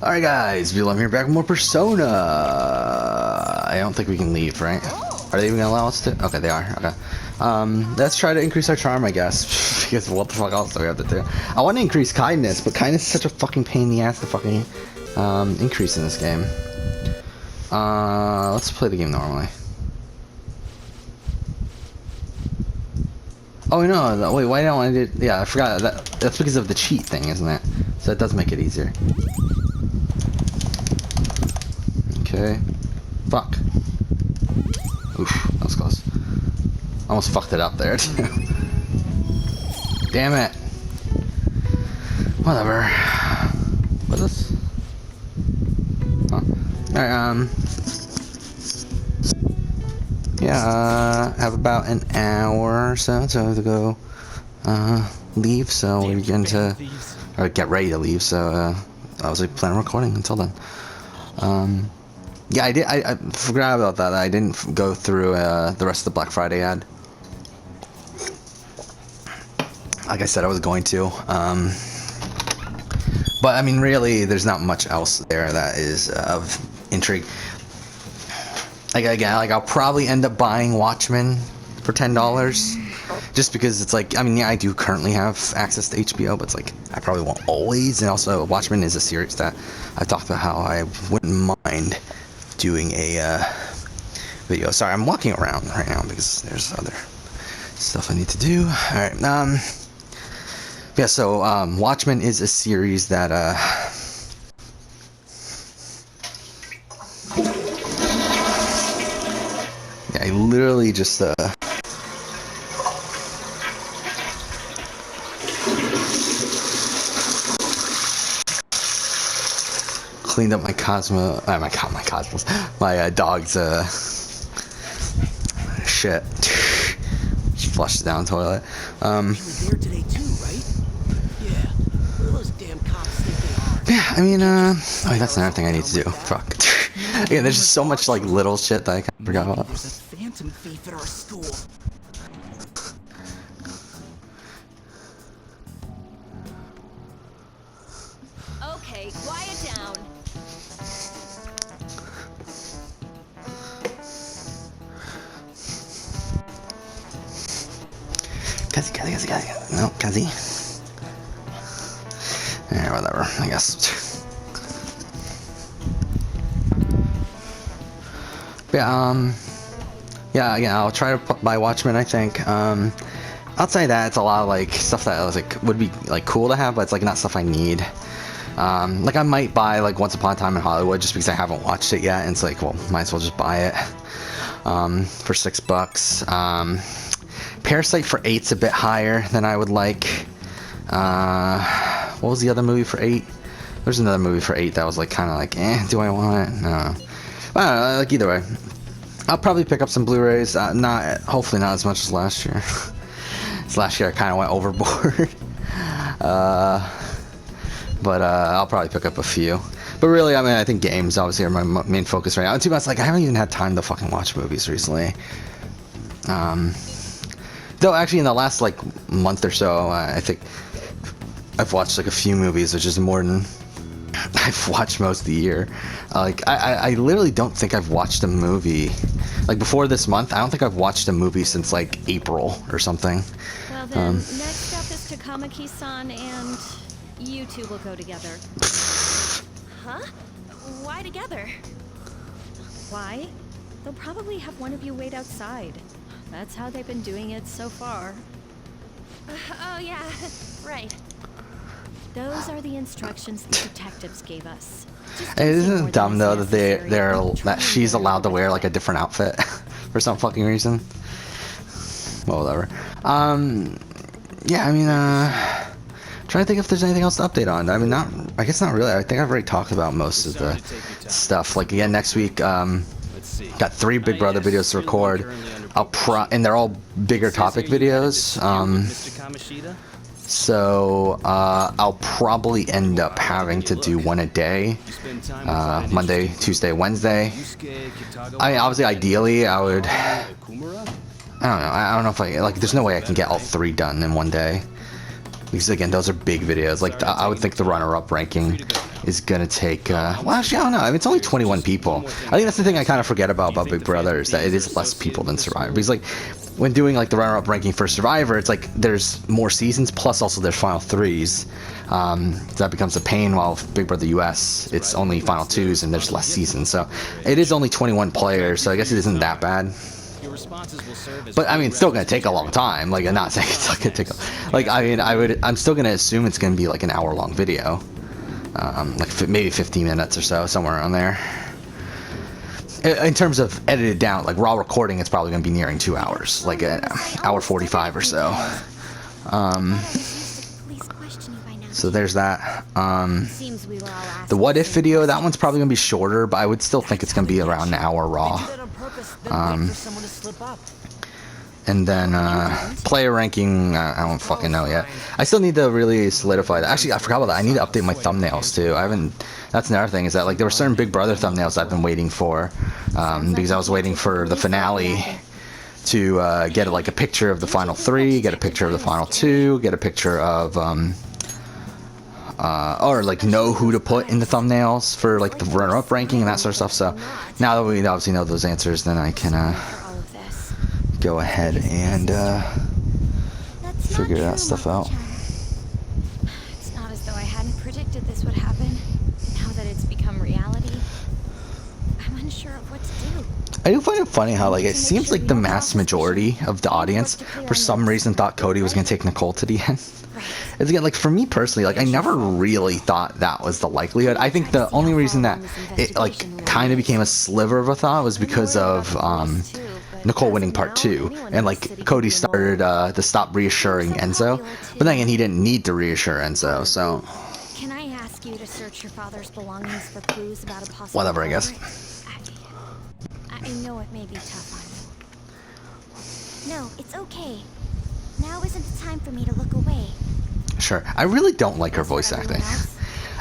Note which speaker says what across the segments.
Speaker 1: Alright guys, VLM here back with more Persona. I don't think we can leave, right? Are they even gonna allow us to? Okay, they are. Okay. Let's try to increase our charm, I guess. Because what the fuck else do we have to do? I want to increase kindness, but kindness is such a fucking pain in the ass to fucking increase in this game. Let's play the game normally. Oh no, wait, why don't I do? Yeah, I forgot that. That's because of the cheat thing, isn't it? So it does make it easier. Okay. Fuck. Oof, that was close. Almost fucked it up there too. Damn it. Whatever. What's this? Huh. Alright, yeah, have about an hour or so I have to go leave, so we're going to or get ready to leave, so I was like planning on recording until then. Yeah, I forgot about that. I didn't go through the rest of the Black Friday ad. Like I said, I was going to. But I mean, really, there's not much else there that is of intrigue. Like again, like I'll probably end up buying Watchmen for $10, just because it's like, I mean, yeah, I do currently have access to HBO, but it's like I probably won't always. And also, Watchmen is a series that I've talked about how I wouldn't mind doing a video. Sorry, I'm walking around right now because there's other stuff I need to do. All right, yeah. So Watchmen is a series that yeah, I literally just cleaned up my my dog's shit. Just flushed it down the toilet.
Speaker 2: You were there today too, right? Yeah. What do those damn cops think they are?
Speaker 1: Yeah, I mean, oh, that's another thing I need to do. Fuck. Yeah, there's just so much like little shit that I kind of forgot about.
Speaker 2: There's a phantom thief at our school.
Speaker 3: Okay, quiet down.
Speaker 1: Kazi. No, Kazi. Yeah, whatever, I guess. Yeah, yeah, I'll try to buy Watchmen, I think. Outside that, it's a lot of, like, stuff that, like, would be, like, cool to have, but it's, like, not stuff I need. Like, I might buy, like, Once Upon a Time in Hollywood just because I haven't watched it yet, and it's like, well, might as well just buy it, for $6. Parasite for $8's a bit higher than I would like. What was the other movie for $8? There's another movie for $8 that was, like, kind of like, do I want it? No. I don't know, like, either way. I'll probably pick up some Blu-rays, hopefully not as much as last year. This last year I kind of went overboard. But I'll probably pick up a few. But really, I mean, I think games obviously are my main focus right now. And too much, like, I haven't even had time to fucking watch movies recently. Though actually in the last, like, month or so, I think I've watched, like, a few movies, which is more than I've watched most of the year. Like, I literally don't think I've watched a movie, like, before this month. I don't think I've watched a movie since, like, April or something.
Speaker 3: Well then, next up is Takamaki-san, and you two will go together. Huh? Why together? Why? They'll probably have one of you wait outside. That's how they've been doing it so far.
Speaker 4: Oh yeah, right.
Speaker 3: Those are the instructions the detectives gave us.
Speaker 1: Isn't it dumb though that that she's allowed to wear, like, a different outfit for some fucking reason? Well, whatever. Yeah, I mean, trying to think if there's anything else to update on. I mean, I guess not really. I think I've already talked about most of the stuff. Like, again, next week, got 3 Big Brother videos to record. And they're all bigger topic videos. So I'll probably end up having to do one a day, Monday, Tuesday, Wednesday. I mean, obviously, ideally, I would. I don't know. I don't know if like. There's no way I can get all 3 done in one day. because again, those are big videos. Like I would think the runner-up ranking is gonna take. Well, actually, I don't know. I mean, it's only 21 people. I think that's the thing I kind of forget about Big Brother is that it is less people than Survivor. Because like when doing like the runner-up ranking for Survivor, it's like there's more seasons plus also there's final threes. That becomes a pain. While Big Brother US, it's only final twos and there's less seasons. So it is only 21 players. So I guess it isn't that bad. But I mean, it's still gonna take a long time. Like I'm not saying it's not gonna take. Like I mean, I'm still gonna assume it's gonna be like an hour-long video, like maybe 15 minutes or so, somewhere around there. In terms of edited down, like raw recording, it's probably gonna be nearing 2 hours, like an hour 45 or so. So there's that. The what if video, that one's probably gonna be shorter, but I would still think it's gonna be around an hour raw. And then player ranking, I don't fucking know yet. I still need to really solidify that. Actually, I forgot about that. I need to update my thumbnails too. I haven't. That's another thing, is that like there were certain Big Brother thumbnails I've been waiting for, because I was waiting for the finale to get like a picture of the final three, get a picture of the final two, get a picture of or like know who to put in the thumbnails for like the runner-up ranking and that sort of stuff. So now that we obviously know those answers, then I can go ahead and figure that stuff out.
Speaker 3: It's not as though I hadn't predicted this would happen. Now that it's become reality, I'm unsure of what to do.
Speaker 1: I do find it funny how like it seems like the mass majority of the audience for some reason thought Cody was gonna take Nicole to the end. It's again, like for me personally, like I never really thought that was the likelihood. I think the only reason that it like kind of became a sliver of a thought was because of Nicole winning part 2, and like Cody started to stop reassuring Enzo, but then again he didn't need to reassure Enzo, so
Speaker 3: Can I ask you to search your father's belongings for clues about a possible
Speaker 1: whatever, I guess.
Speaker 3: I know it may be tough on you. No, it's okay. Now isn't the time for me to look away.
Speaker 1: Sure. I really don't like her voice acting.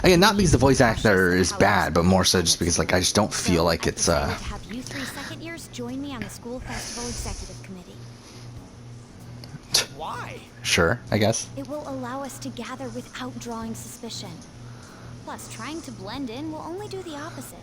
Speaker 1: Again, not because the voice actor is bad, but more so just because like I just don't feel like it's
Speaker 3: Have you 3 second years join me on the school festival executive committee?
Speaker 2: Why?
Speaker 1: Sure, I guess.
Speaker 3: It will allow us to gather without drawing suspicion. Plus, trying to blend in will only do the opposite.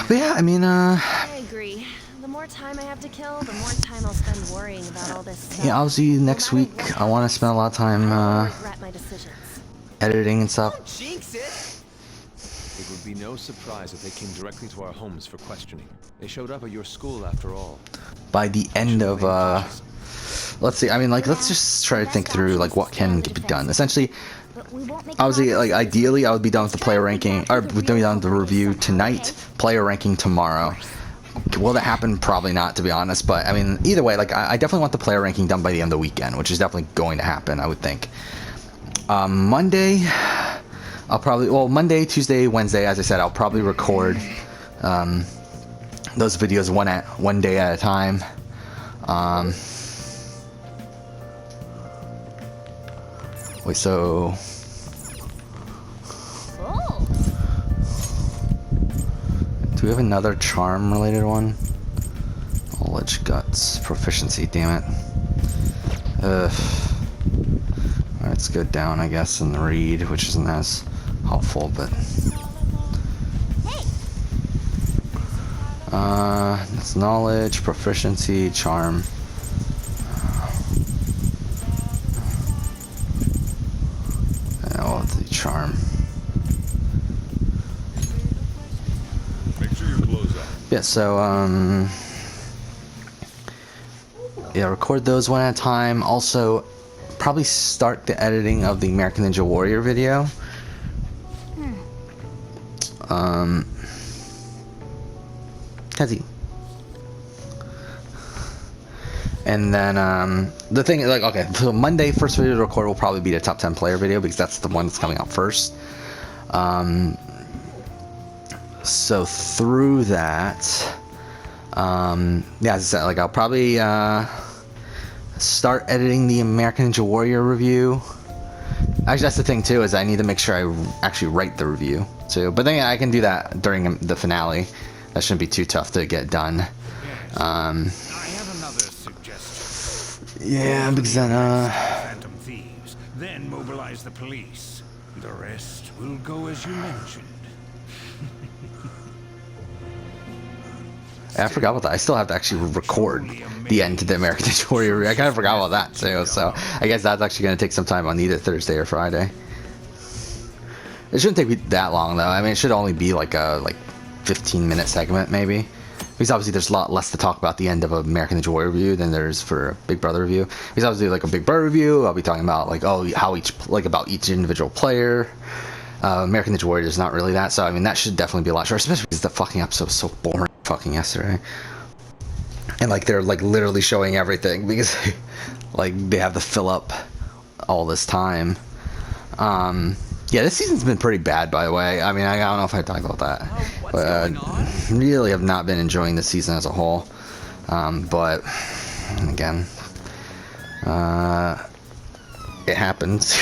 Speaker 1: But yeah, I mean
Speaker 4: I agree. The more time I have to kill, the more time I'll spend worrying about all this stuff.
Speaker 1: yeah, obviously next week I want to spend a lot of time
Speaker 4: I regret my decisions.
Speaker 1: editing and stuff.
Speaker 2: Jinx it!
Speaker 5: It would be no surprise if they came directly to our homes for questioning. They showed up at your school after all.
Speaker 1: By the end of let's see, I mean like let's just try to think through like what can be done. Essentially,
Speaker 3: But we won't make
Speaker 1: obviously like
Speaker 3: progress.
Speaker 1: ideally I would be done with the player ranking, or would be done with the review tonight, player ranking tomorrow. Will that happen? Probably not, to be honest, but I mean either way, like I definitely want the player ranking done by the end of the weekend, which is definitely going to happen, I would think. Monday I'll probably, well, Monday, Tuesday, Wednesday, as I said, I'll probably record those videos one day at a time. Wait, so
Speaker 3: Oh,
Speaker 1: do we have another charm related one? Knowledge, guts, proficiency, damn it. Alright, let's go down, I guess, and read, which isn't as helpful, but it's knowledge, proficiency, charm. Oh, the charm.
Speaker 6: Make sure your clothes on.
Speaker 1: Yeah, so yeah, record those one at a time. Also, probably start the editing of the American Ninja Warrior video. Kazi. And then the thing is, like, okay, so Monday first video to record will probably be the top 10 player video because that's the one that's coming out first. So through that, yeah, as I said, like I'll probably start editing the American Ninja Warrior review. Actually, that's the thing too, is I need to make sure I actually write the review too. But then I can do that during the finale. That shouldn't be too tough to get done.
Speaker 6: I have another suggestion.
Speaker 1: Yeah, because then,
Speaker 7: Phantom thieves, then mobilize the police. The rest will go as you mentioned.
Speaker 1: I forgot about that. I still have to actually record the end to the American Ninja Warrior. I kind of forgot about that too. So I guess that's actually going to take some time on either Thursday or Friday. It shouldn't take me that long though. I mean, it should only be like a 15-minute segment maybe. Because obviously there's a lot less to talk about the end of an American Ninja Warrior review than there is for a Big Brother review. Because obviously like a Big Brother review, I'll be talking about like about each individual player. American Ninja Warrior is not really that, so I mean that should definitely be a lot shorter, especially because the fucking episode was so boring fucking yesterday. And like they're like literally showing everything because like they have to fill up all this time. Yeah, this season's been pretty bad, by the way. I mean, I don't know if I talked about that, but really have not been enjoying the season as a whole. But again, it happens.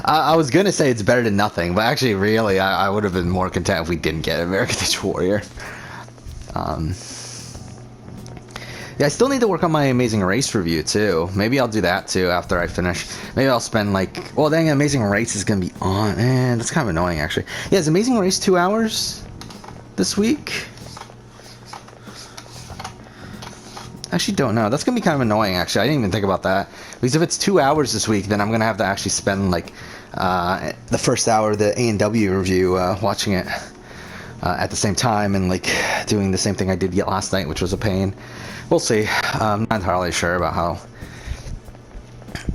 Speaker 1: I was gonna say it's better than nothing, but actually, really, I would have been more content if we didn't get American Ninja Warrior. Yeah, I still need to work on my Amazing Race review too. Maybe I'll do that too after I finish. Maybe I'll spend like, well, dang, Amazing Race is gonna be on. Man, that's kind of annoying actually. Yeah, is Amazing Race 2 hours this week? Actually, don't know. That's gonna be kind of annoying actually. I didn't even think about that. Because if it's 2 hours this week, then I'm gonna have to actually spend like the first hour of the A&W review watching it at the same time and like doing the same thing I did last night, which was a pain. We'll see. I'm not entirely sure about how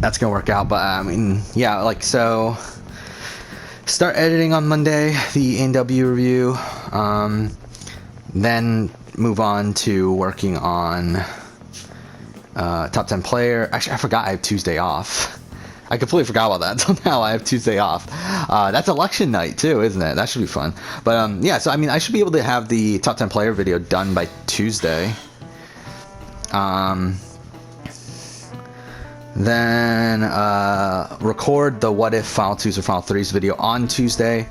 Speaker 1: that's gonna work out, but I mean, yeah, like so. Start editing on Monday, the A&W review, then move on to working on top 10 player. Actually, I forgot I have Tuesday off. I completely forgot about that until now. I have Tuesday off. That's election night too, isn't it? That should be fun. But yeah, so I mean, I should be able to have the top 10 player video done by Tuesday. Then record the what if Final 2s or Final 3s video on Tuesday.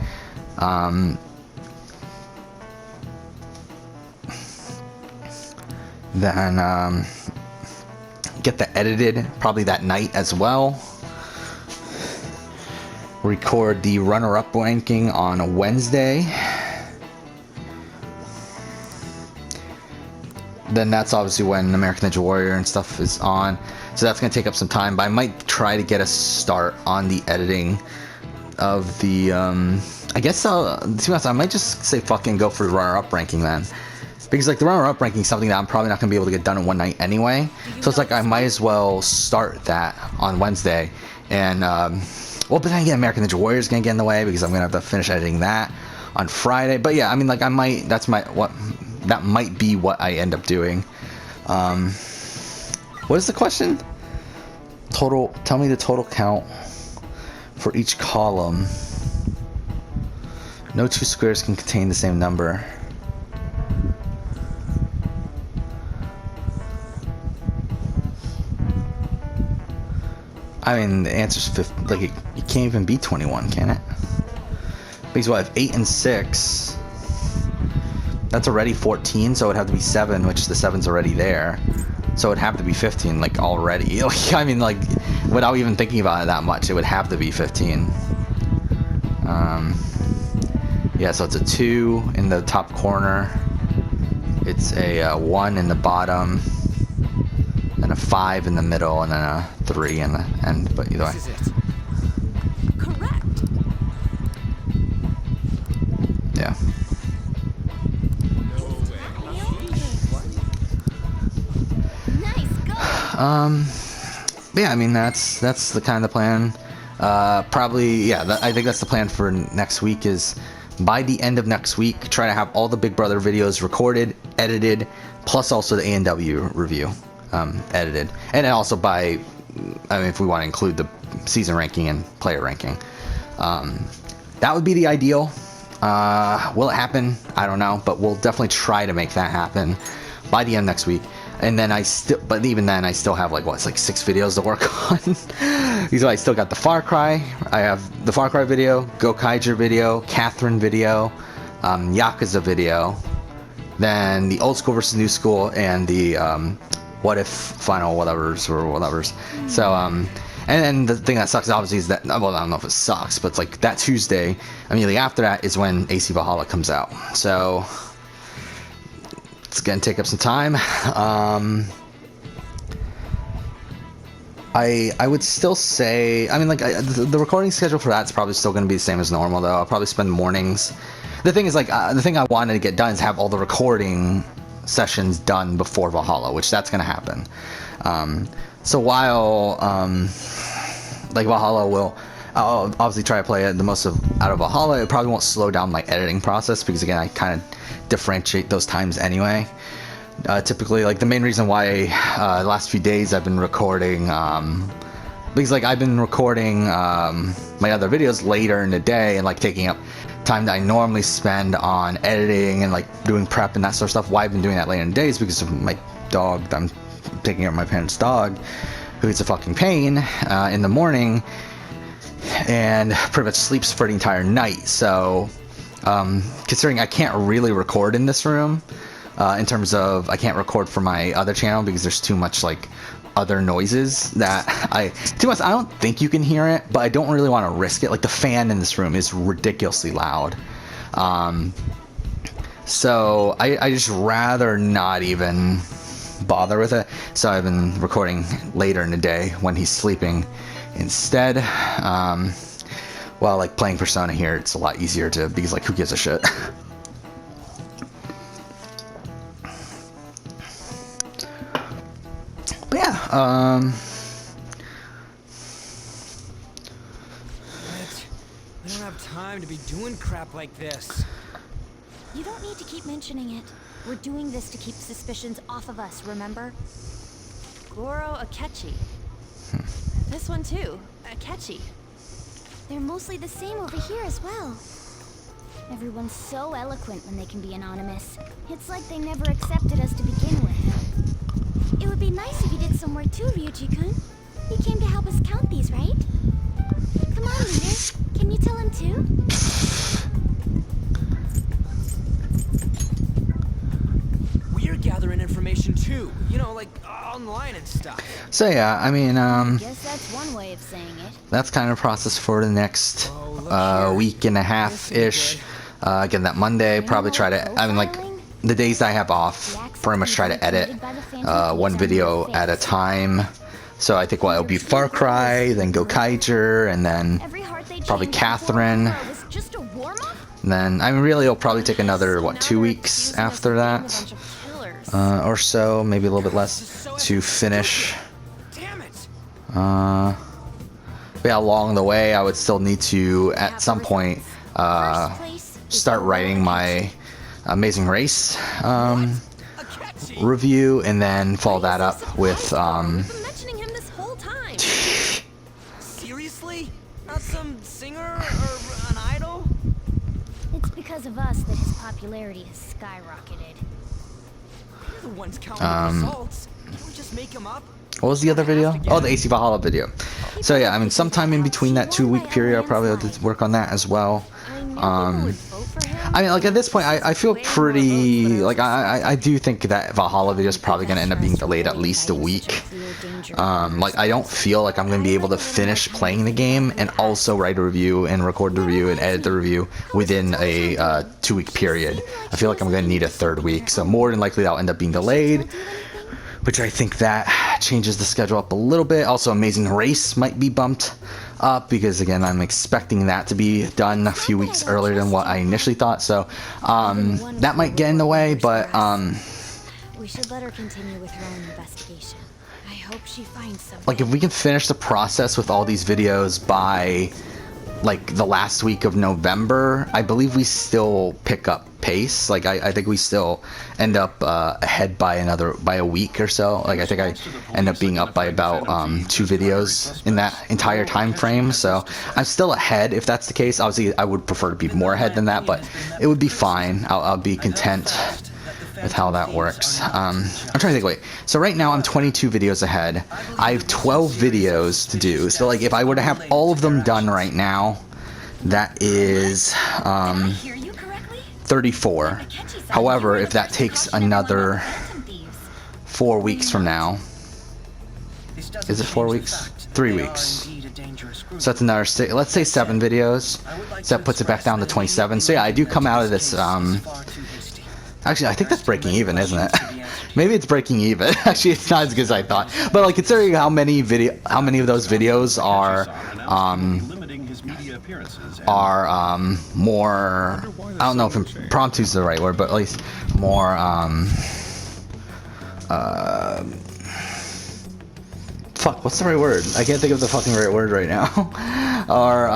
Speaker 1: Then get that edited probably that night as well. Record the runner-up ranking on a Wednesday. Then that's obviously when American Ninja Warrior and stuff is on. So that's going to take up some time, but I might try to get a start on the editing of the, I guess to be honest, I might just say fucking go for the runner-up ranking then. Because like the runner-up ranking is something that I'm probably not going to be able to get done in one night anyway. So it's like I might as well start that on Wednesday. And, well, but then again, American Ninja Warrior is going to get in the way because I'm going to have to finish editing that on Friday. But yeah, I mean, like I might, that might be what I end up doing. What is the question? Total, tell me the total count for each column. No two squares can contain the same number. I mean, the answer's 50, like it can't even be 21, can it? Because what, I have 8 and 6. That's already 14, so it would have to be 7, which the 7's already there. So it would have to be 15, like, already. Like, I mean, like, without even thinking about it that much, it would have to be 15. Yeah, so it's a 2 in the top corner. It's a 1 in the bottom. Then a 5 in the middle, and then a 3 in the end, but either way.
Speaker 2: This is it.
Speaker 3: Correct.
Speaker 1: Yeah.
Speaker 3: Nice go.
Speaker 1: Yeah, I mean that's the kind of the plan. Probably, yeah. I think that's the plan for next week. Is by the end of next week, try to have all the Big Brother videos recorded, edited, plus also the A&W review edited, and then also by, I mean, if we want to include the season ranking and player ranking, that would be the ideal. Will it happen? I don't know, but we'll definitely try to make that happen by the end of next week. And then but even then, I still have like, what, it's like 6 videos to work on. Because I still got the Far Cry. I have the Far Cry video, Gokaiger video, Catherine video, Yakuza video, then the Old School versus New School, and the what if final whatevers or whatevers. So and then the thing that sucks obviously is that, well, I don't know if it sucks, but it's like that Tuesday immediately after that is when AC Valhalla comes out. So it's gonna take up some time. I would still say, I mean, like, the recording schedule for that's probably still going to be the same as normal, though. I'll probably spend mornings. The thing is, like, the thing I wanted to get done is have all the recording sessions done before Valhalla, which that's going to happen. So while, like, Valhalla will, I'll obviously try to play the most out of Valhalla, it probably won't slow down my editing process, because, again, I kind of differentiate those times anyway. Typically, like, the main reason why the last few days I've been recording, because, like, I've been recording my other videos later in the day and, like, taking up time that I normally spend on editing and, like, doing prep and that sort of stuff. Why I've been doing that later in the days because of my dog. I'm taking care of my parents' dog, who's a fucking pain in the morning and pretty much sleeps for the entire night. So, considering I can't really record in this room, in terms of I can't record for my other channel because there's too much like other noises that I don't think you can hear it, but I don't really want to risk it. Like the fan in this room is ridiculously loud, so I just rather not even bother with it. So I've been recording later in the day when he's sleeping instead. While like playing Persona here, it's a lot easier to, because like who gives a shit. But yeah,
Speaker 2: We don't have time to be doing crap like this.
Speaker 4: You don't need to keep mentioning it. We're doing this to keep suspicions off of us, remember?
Speaker 3: Goro Akechi. This one too, Akechi.
Speaker 4: They're mostly the same over here as well. Everyone's so eloquent when they can be anonymous. It's like they never accepted us to begin with. It would be nice if you did some work too, Ryuji-kun. You came to help us count these, right? Come on, leader. Can you tell him too?
Speaker 2: We're gathering information too. You know, like online and stuff.
Speaker 1: so yeah, I mean,
Speaker 4: Guess that's one way of saying it.
Speaker 1: that's kind of process for the next
Speaker 2: Oh, look here.
Speaker 1: week and a half ish. Again, that Monday, probably try to, I mean, like, the days I have off, pretty much try to edit one video at a time. So I think, well, it'll be Far Cry, then Gokaiger, and then
Speaker 4: Every heart they
Speaker 1: probably
Speaker 4: changed before
Speaker 1: Catherine.
Speaker 4: war was just a warm-up?
Speaker 1: And then, I mean, really, it'll probably take another, what, 2 weeks after that? Or so, maybe a little bit less, to finish.
Speaker 2: Damn it!
Speaker 1: But yeah, along the way, I would still need to, at some point, start writing my Amazing Race
Speaker 2: Akechi!
Speaker 1: review, and then follow that up with
Speaker 3: I've been mentioning him this whole time.
Speaker 2: Seriously? Not some singer or an idol?
Speaker 4: It's because of us that his popularity has skyrocketed.
Speaker 2: You're the ones counting the results. Can't we just make them up?
Speaker 1: what was the other video? Oh, the AC Valhalla video. So yeah, I mean, sometime in between that 2 week period, I'll probably have to work on that as well. I mean, like, at this point, I feel pretty, like, I do think that Valhalla video is probably going to end up being delayed at least a week. Like, I don't feel like I'm going to be able to finish playing the game and also write a review and record the review and edit the review within a 2 week period. I feel like I'm going to need a third week, so more than likely that'll end up being delayed, which I think that changes the schedule up a little bit. Also, Amazing Race might be bumped up because, again, I'm expecting that to be done a few weeks earlier than what I initially thought, so that might get in the way. But
Speaker 4: We should let her continue with her own investigation. I hope she finds something.
Speaker 1: like, if we can finish the process with all these videos by like the last week of November, I believe we still pick up pace. Like, I think we still end up ahead by a week or so. Like, I think I end up being up by about 2 videos in that entire time frame. So I'm still ahead if that's the case. Obviously, I would prefer to be more ahead than that, but it would be fine. I'll be content with how that works. I'm trying to think, wait. So right now I'm 22 videos ahead. I have 12 videos to do. So, like, if I were to have all of them done right now, that is 34. However, if that takes another 4 weeks from now.
Speaker 2: This doesn't
Speaker 1: Is it 4
Speaker 2: change the
Speaker 1: weeks?
Speaker 2: fact that
Speaker 1: 3
Speaker 2: they are
Speaker 1: weeks.
Speaker 2: indeed a dangerous group.
Speaker 1: So that's another let's say 7 videos. So that puts it back down to 27. So yeah, I do come out of this. Actually, I think that's breaking even, isn't it? Maybe it's breaking even. Actually, it's not as good as I thought. But like considering how many of those videos
Speaker 6: Limiting his media appearances and
Speaker 1: are more, I don't know if impromptu is the right word, but at least more fuck, what's the right word? I can't think of the fucking right word right now. Or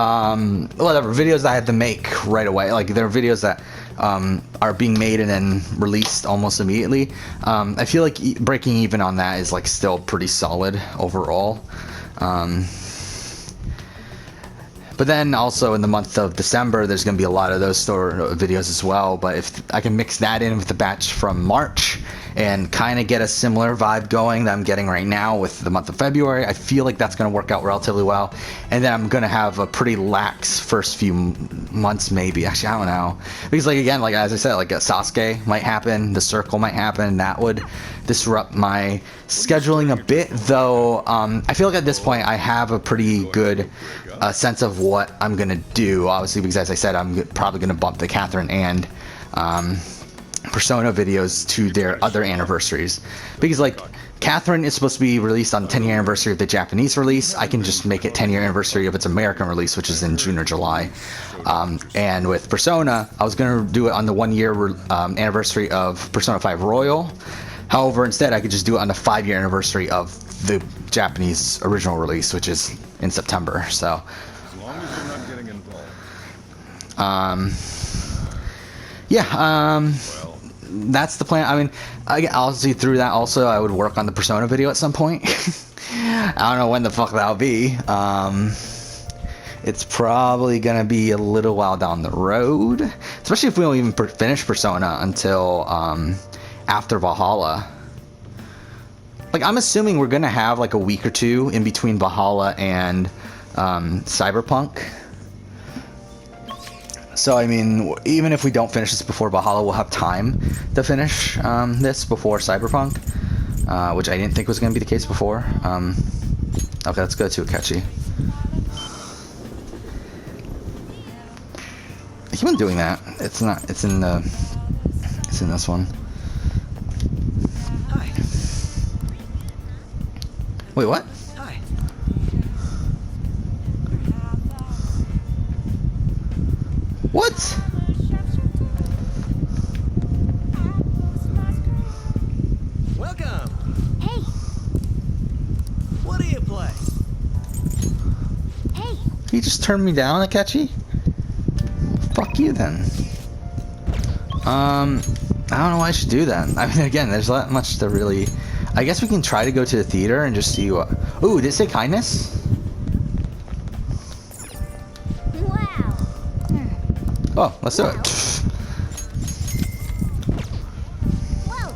Speaker 1: whatever, videos that I had to make right away. Like there are videos that are being made and then released almost immediately. I feel like breaking even on that is like still pretty solid overall. But then also in the month of December, there's going to be a lot of those store videos as well. But if I can mix that in with the batch from March and kind of get a similar vibe going that I'm getting right now with the month of February, I feel like that's going to work out relatively well. And then I'm going to have a pretty lax first few months, maybe. Actually, I don't know. Because like again, like as I said, like a Sasuke might happen, the Circle might happen. That would disrupt my scheduling a bit, though. I feel like at this point I have a pretty good sense of what I'm gonna do. Obviously, because as I said, I'm probably gonna bump the Catherine and Persona videos to their other anniversaries, because like Catherine is supposed to be released on the 10-year anniversary of the Japanese release. I can just make it 10-year anniversary of its American release, which is in June or July. And with Persona, I was gonna do it on the 1-year anniversary of Persona 5 Royal. However, instead, I could just do it on the 5-year anniversary of the Japanese original release, which is in September. So,
Speaker 6: as long as you're not getting involved.
Speaker 1: That's the plan. I mean, I'll see through that. Also, I would work on the Persona video at some point. I don't know when the fuck that'll be. It's probably gonna be a little while down the road, especially if we don't even finish Persona until after Valhalla. Like, I'm assuming we're gonna have like a week or two in between Valhalla and Cyberpunk. So I mean, even if we don't finish this before Valhalla, we'll have time to finish this before Cyberpunk, which I didn't think was gonna be the case before. Okay, let's go to Akechi. I keep on doing that. It's not. It's in the. It's in this one.
Speaker 2: Hi.
Speaker 1: Wait, what?
Speaker 2: Hi.
Speaker 1: What?
Speaker 2: Welcome.
Speaker 4: Hey,
Speaker 2: What do you play?
Speaker 4: hey,
Speaker 1: You just turned me down, Akechi? Fuck you then. I don't know why I should do that. I mean, again, there's not much to really. I guess we can try to go to the theater and just see what. Ooh, did it say kindness?
Speaker 4: wow.
Speaker 1: Oh, let's do it.
Speaker 4: Well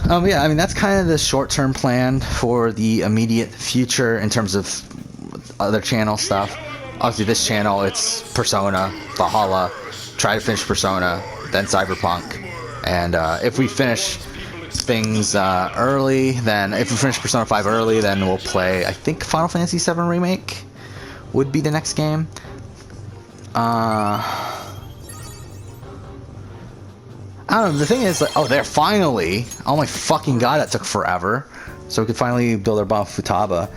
Speaker 4: then.
Speaker 1: Yeah, I mean, that's kind of the short-term plan for the immediate future in terms of other channel stuff. Obviously, this channel, it's Persona, Valhalla, try to finish Persona, then Cyberpunk. And if we finish things early, then if we finish Persona 5 early, then we'll play, I think, Final Fantasy VII Remake would be the next game. I don't know, the thing is, like, oh, there, finally! Oh my fucking god, that took forever. So we could finally build our bomb Futaba.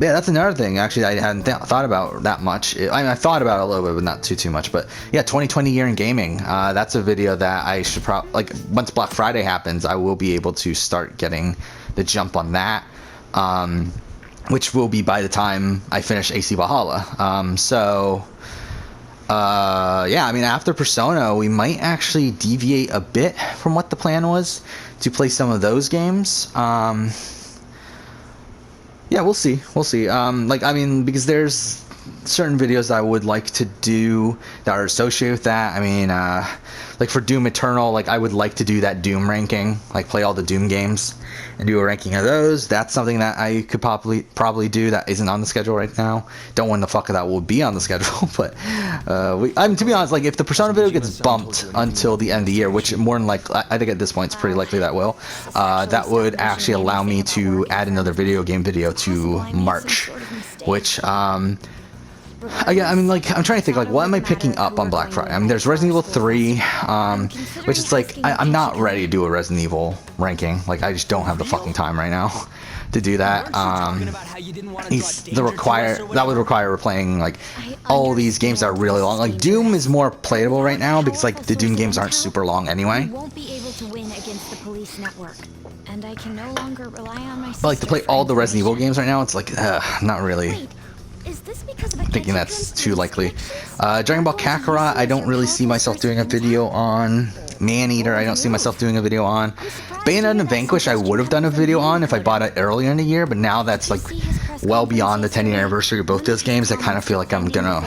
Speaker 1: Yeah, that's another thing, actually, I hadn't thought about that much. I mean, I thought about it a little bit, but not too much. But yeah, 2020 year in gaming. That's a video that I should probably, like, once Black Friday happens, I will be able to start getting the jump on that. Which will be by the time I finish AC Valhalla. Yeah, I mean, after Persona, we might actually deviate a bit from what the plan was to play some of those games. Yeah, we'll see. Like, I mean, because there's certain videos I would like to do that are associated with that. I mean, like for Doom Eternal, like I would like to do that Doom ranking, like play all the Doom games and do a ranking of those. That's something that I could probably do that isn't on the schedule right now. Don't know when the fuck that will be on the schedule, but to be honest, like if the Persona video gets bumped until the end of the year, which more than likely, I think at this point it's pretty likely that will, that would actually allow me to add another video game video to March, which again, I mean, like, I'm trying to think, like, what am I picking up on Black Friday? I mean, there's Resident Evil 3, which is, like, I'm not ready to do a Resident Evil ranking. Like, I just don't have the fucking time right now to do that. That would require playing, like, all these games that are really long. Like, Doom is more playable right now because, like, the Doom games aren't super long anyway.
Speaker 4: We won't be able to win against the police network, and I can no longer rely on my
Speaker 1: But, like, to play all the Resident Evil games right now, it's, like, not really.
Speaker 4: Wait, is this because of a
Speaker 1: Thinking that's too likely. Dragon Ball Kakarot, I don't really see myself doing a video on. Maneater, I don't see myself doing a video on. Bayonetta and Vanquish, I would have done a video on if I bought it earlier in the year, but now that's like well beyond the 10-year anniversary of both those games. I kind of feel like I'm gonna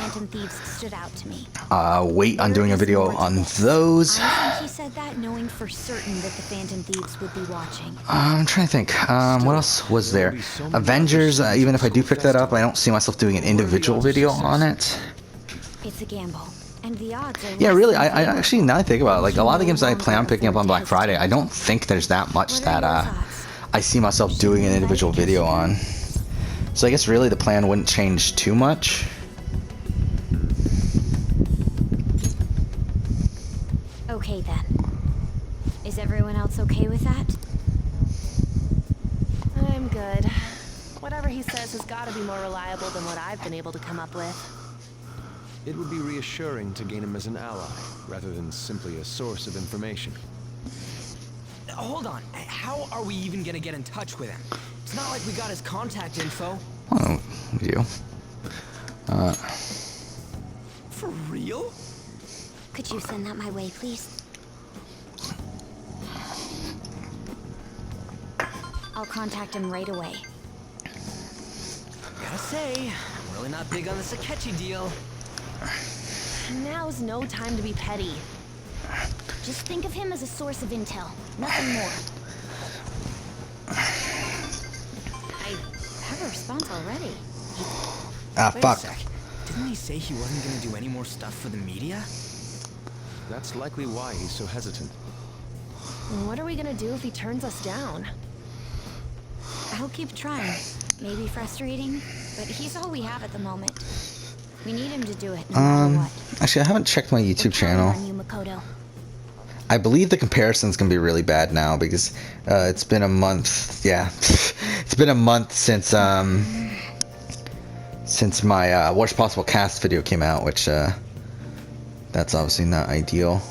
Speaker 1: wait on doing a video on those.
Speaker 4: He said that knowing for certain that the Phantom Thieves would be watching.
Speaker 1: I'm trying to think. What else was there? Avengers, even if I do pick that up, I don't see myself doing an individual video on it.
Speaker 4: It's a gamble. And the odds are
Speaker 1: Yeah, really, I actually, now I think about it, like, a lot of the games that I plan on picking up on Black Friday, I don't think there's that much that I see myself doing an individual video on. So I guess really the plan wouldn't change too much.
Speaker 4: Okay then. Is everyone else okay with that?
Speaker 8: I'm good. Whatever he says has got to be more reliable than what I've been able to come up with.
Speaker 5: It would be reassuring to gain him as an ally, rather than simply a source of information.
Speaker 2: Hold on. How are we even gonna get in touch with him? It's not like we got his contact info.
Speaker 1: Oh, you.
Speaker 2: For real?
Speaker 4: Could you send that my way, please? I'll contact him right away.
Speaker 2: Gotta say, I'm really not big on the Sakechi deal.
Speaker 8: Now's no time to be petty.
Speaker 4: Just think of him as a source of intel, nothing more.
Speaker 8: I have a response already.
Speaker 1: Ah,
Speaker 2: Wait
Speaker 1: fuck.
Speaker 2: a sec. Didn't he say he wasn't gonna do any more stuff for the media?
Speaker 5: That's likely why he's so hesitant.
Speaker 8: What are we gonna do if he turns us down?
Speaker 4: I'll keep trying. Maybe frustrating, but he's all we have at the moment. We need him to do it no matter what.
Speaker 1: Actually, I haven't checked my YouTube
Speaker 4: We're counting
Speaker 1: channel.
Speaker 4: on you, Makoto.
Speaker 1: I believe the comparison's gonna be really bad now because it's been a month. Yeah, it's been a month since my worst possible cast video came out, which that's obviously not ideal.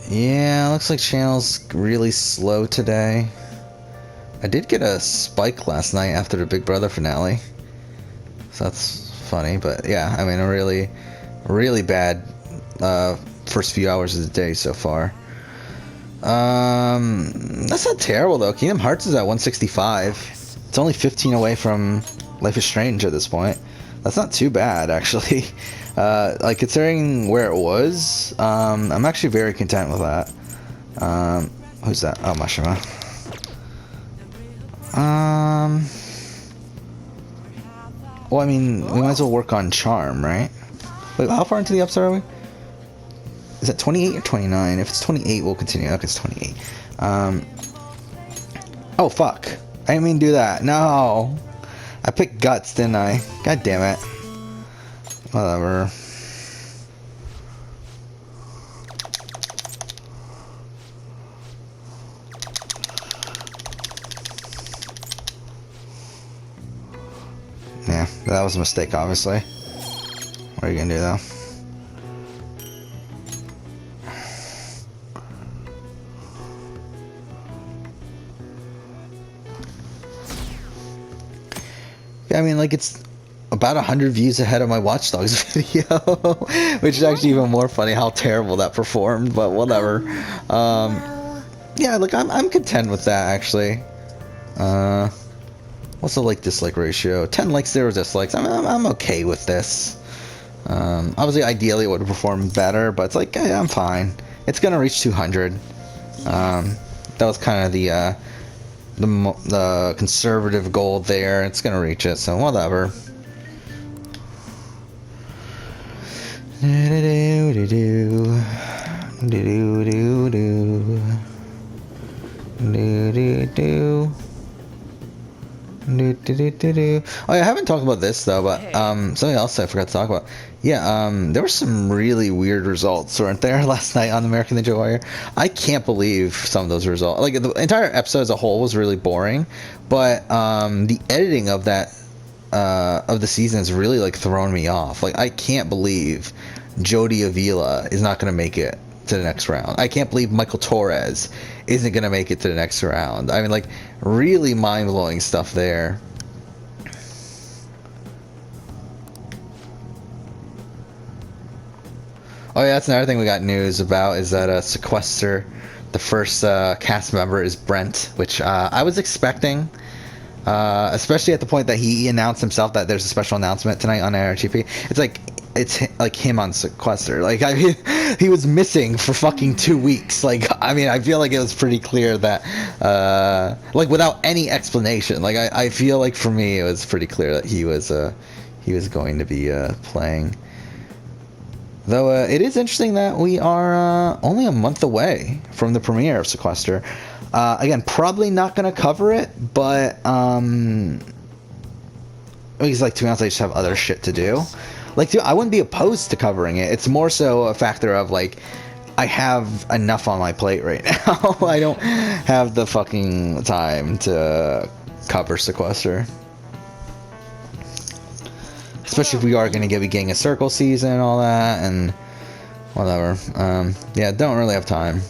Speaker 1: Yeah, looks like channel's really slow today. I did get a spike last night after the Big Brother finale, so that's funny. But yeah, I mean, a really, really bad first few hours of the day so far. That's not terrible though. Kingdom Hearts is at 165. It's only 15 away from Life is Strange at this point. That's not too bad actually. Like considering where it was, I'm actually very content with that. Who's that? Oh, Mashima. Well, I mean, we might as well work on Charm, right? Wait, how far into the episode are we? Is it 28 or 29? If it's 28, we'll continue. Okay, it's 28. Oh, fuck. I didn't mean to do that. No. I picked Guts, didn't I? God damn it. Whatever. Yeah, that was a mistake, obviously. What are you gonna do, though? Yeah, I mean, like, it's about 100 views ahead of my Watch Dogs video, which is actually even more funny how terrible that performed, but whatever. Yeah, like, I'm content with that, actually. What's the like-dislike ratio? 10 likes, 0 dislikes. I'm okay with this. Obviously, ideally, it would have performed better, but it's like, I'm fine. It's gonna reach 200. That was kind of the conservative goal there. It's gonna reach it, so whatever. Oh yeah, I haven't talked about this though, but something else I forgot to talk about. Yeah, there were some really weird results, weren't there, last night on American Ninja Warrior? I can't believe some of those results. Like, the entire episode as a whole was really boring, but the editing of that of the season has really like thrown me off. Like, I can't believe Jody Avila is not going to make it to the next round. I can't believe Michael Torres isn't going to make it to the next round. I mean, like, really mind-blowing stuff there. Oh yeah, that's another thing we got news about, is that Sequester, the first cast member, is Brent, which I was expecting, especially at the point that he announced himself that there's a special announcement tonight on IRGP. It's like him on Sequester. Like, I mean, he was missing for fucking 2 weeks. Like, I mean, I feel like it was pretty clear that, like, without any explanation. Like, I feel like for me it was pretty clear that he was going to be playing. Though it is interesting that we are only a month away from the premiere of Sequester. Again, probably not going to cover it, but because, like, to be honest, I just have other shit to do. Like, dude, I wouldn't be opposed to covering it. It's more so a factor of, like, I have enough on my plate right now. I don't have the fucking time to cover Sequester. Especially if we are going to be getting a Circle season and all that, and whatever. Yeah, don't really have time.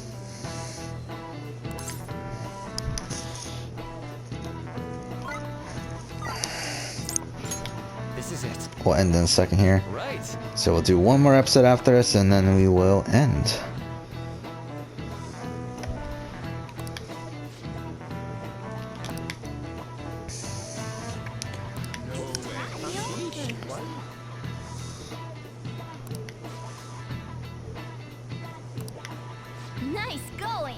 Speaker 2: This is it.
Speaker 1: We'll end in a second here.
Speaker 2: Right.
Speaker 1: So we'll do one more episode after this, and then we will end.
Speaker 4: Nice going!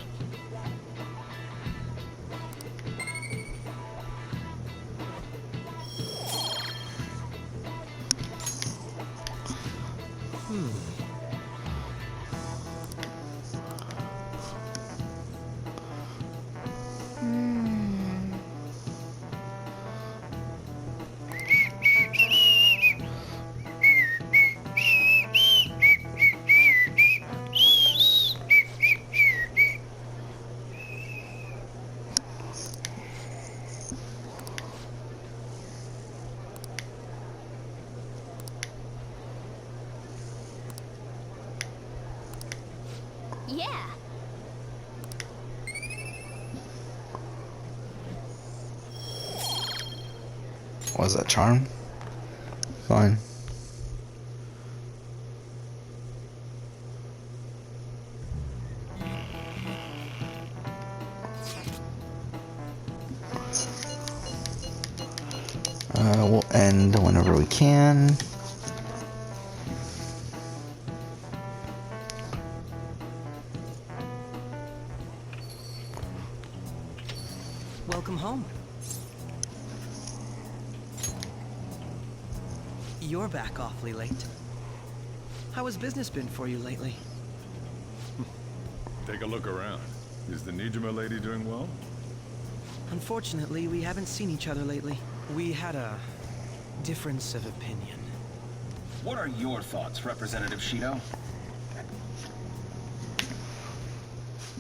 Speaker 4: Yeah.
Speaker 1: Was that charm? Fine. We'll end whenever we can.
Speaker 2: Welcome home. You're back awfully late. How has business been for you lately?
Speaker 9: Take a look around. Is the Nijima lady doing well?
Speaker 2: Unfortunately, we haven't seen each other lately. We had a difference of opinion.
Speaker 6: What are your thoughts, Representative Shido?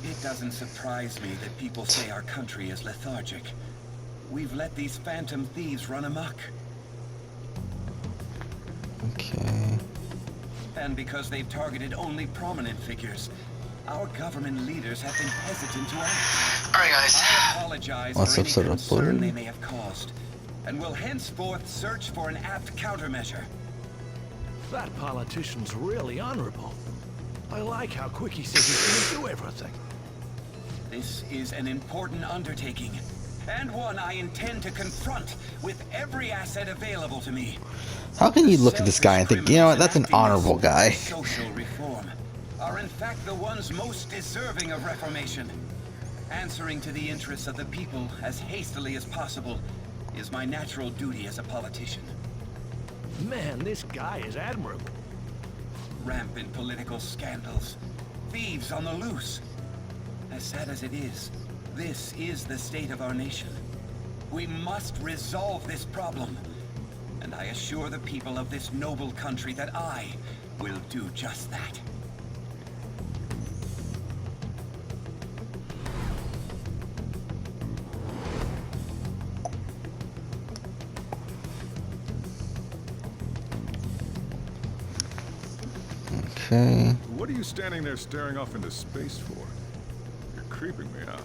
Speaker 6: It doesn't surprise me that people say our country is lethargic. We've let these phantom thieves run amok.
Speaker 1: Okay.
Speaker 6: And because they've targeted only prominent figures, our government leaders have been hesitant to act.
Speaker 1: Alright, guys.
Speaker 6: I apologize
Speaker 1: Last
Speaker 6: for any
Speaker 1: episode
Speaker 6: concern
Speaker 1: uploaded.
Speaker 6: they may have caused, and will henceforth search for an apt countermeasure.
Speaker 7: That politician's really honorable. I like how quick he says he's gonna do everything.
Speaker 6: This is an important undertaking. and one I intend to confront with every asset available to me.
Speaker 1: How can you look at this guy and think, you know what, that's an honorable guy?
Speaker 6: Social reform are in fact the ones most deserving of reformation. Answering to the interests of the people as hastily as possible is my natural duty as a politician.
Speaker 7: Man, this guy is admirable.
Speaker 6: Rampant political scandals, thieves on the loose. As sad as it is, this is the state of our nation. We must resolve this problem, and I assure the people of this noble country that I will do just that.
Speaker 1: Okay.
Speaker 9: What are you standing there staring off into space for? You're creeping me out.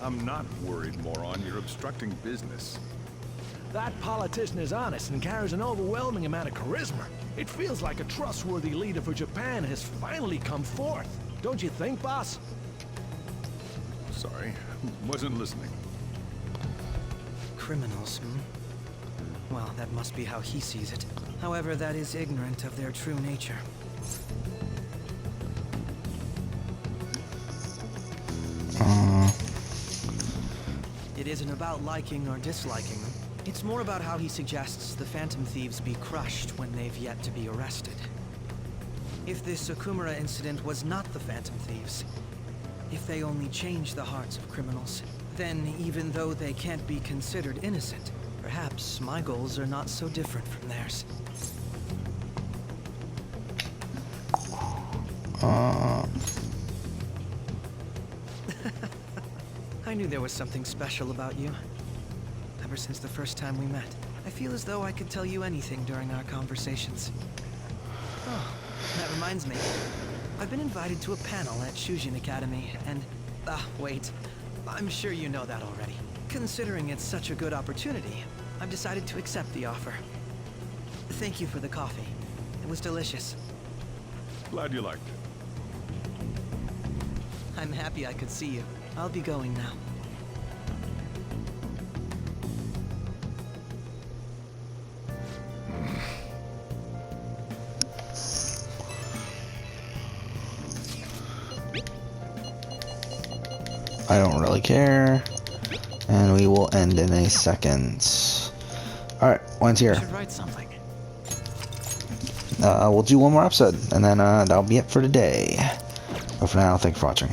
Speaker 9: I'm not worried, moron. You're obstructing business.
Speaker 7: That politician is honest and carries an overwhelming amount of charisma. It feels like a trustworthy leader for Japan has finally come forth. Don't you think, boss?
Speaker 9: Sorry, wasn't listening.
Speaker 2: Criminals, hmm? Well, that must be how he sees it. However, that is ignorant of their true nature. It isn't about liking or disliking them. It's more about how he suggests the Phantom Thieves be crushed when they've yet to be arrested. If this Okumura incident was not the Phantom Thieves, if they only change the hearts of criminals, then even though they can't be considered innocent, perhaps my goals are not so different from theirs. I knew there was something special about you. Ever since the first time we met, I feel as though I could tell you anything during our conversations. Oh, that reminds me. I've been invited to a panel at Shujin Academy, and... wait. I'm sure you know that already. Considering it's such a good opportunity, I've decided to accept the offer. Thank you for the coffee. It was delicious.
Speaker 9: Glad you liked it.
Speaker 2: I'm happy I could see you. I'll be going now.
Speaker 1: I don't really care. And we will end in a second. Alright, one's here.
Speaker 2: I should write something.
Speaker 1: We'll do one more episode, and then that'll be it for today. But for now, thank you for watching.